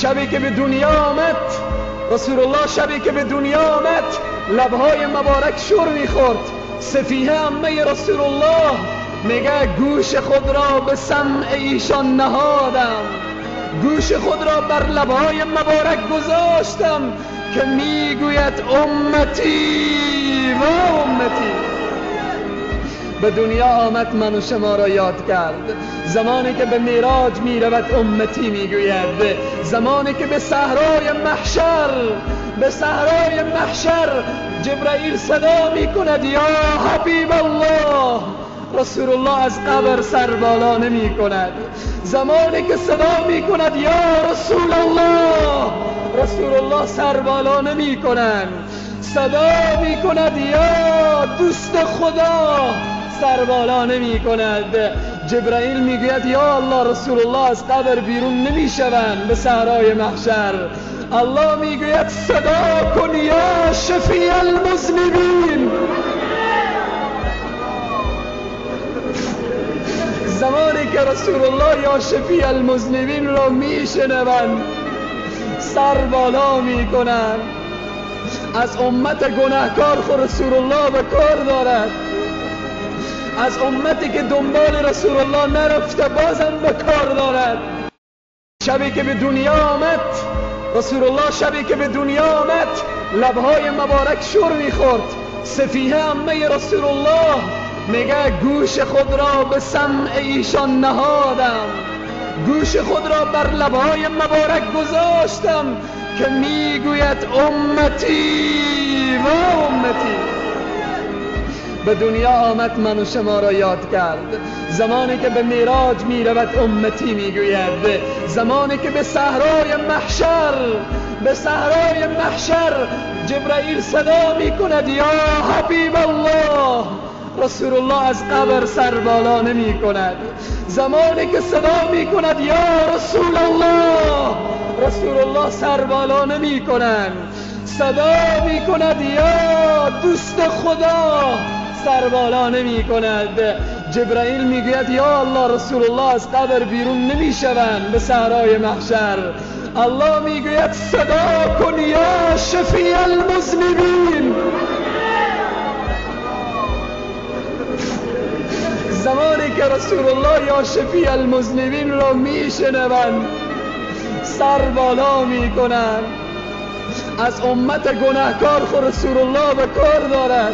شبی که به دنیا آمد رسول الله، شبی که به دنیا آمد لبهای مبارک شور میخورد. صفیه عمه رسول الله میگه گوش خود را به سمع ایشان نهادم، گوش خود را بر لبهای مبارک گذاشتم که میگوید امتی و امتی. به دنیا آمد من و شما را یاد کرد. زمانی که به معراج می رود امتی میگوید. زمانی که به صحرای محشر جبرائیل صدا می کند یا حبیب الله، رسول الله از قبر سر بالا نمی کند. زمانی که صدا می کند یا رسول الله، رسول الله سر بالا نمی کند. صدا می کند یا دوست خدا، سر بالا نمی کند. جبرائیل میگوید یا الله، رسول الله از قبر بیرون نمی شوند به صحرای محشر. الله میگوید صدا کن یا شفیع المذنبین. زمانی که رسول الله یا شفیع المذنبین را میشنوند سر بالا میکنند. از امت گناهکار خود رسول الله به کار دارد، از امتی که دنبال رسول الله نرفته بازم به کار دارد. شبی که به دنیا آمد رسول الله، شبی که به دنیا آمد لبهای مبارک شور میخورد. صفیه عمه رسول الله میگه گوش خود را به سمع ایشان نهادم، گوش خود را بر لبهای مبارک گذاشتم که میگوید امتی و امتی. به دنیا آمد من و شما را یاد کرد. زمانی که به معراج می رود امتی میگوید. زمانی که به صحرای محشر جبرائیل صدا می کند یا حبیب الله، رسول الله از قبر سر بالا نمی کند. زمانی که صدا می کند یا رسول الله، رسول الله سر بالا نمی کند. صدا می کند یا دوست خدا، سر بالا نمی کند. جبرائیل میگوید یا الله، رسول الله از قبر بیرون نمی شوند به صحرای محشر. الله میگوید صدا کن یا شفیع المذنبین. زمانی که رسول الله یا شفیع المذنبین را میشنوند سر بالا میکنند. از امت گناهکار خود رسول الله به کار دارد،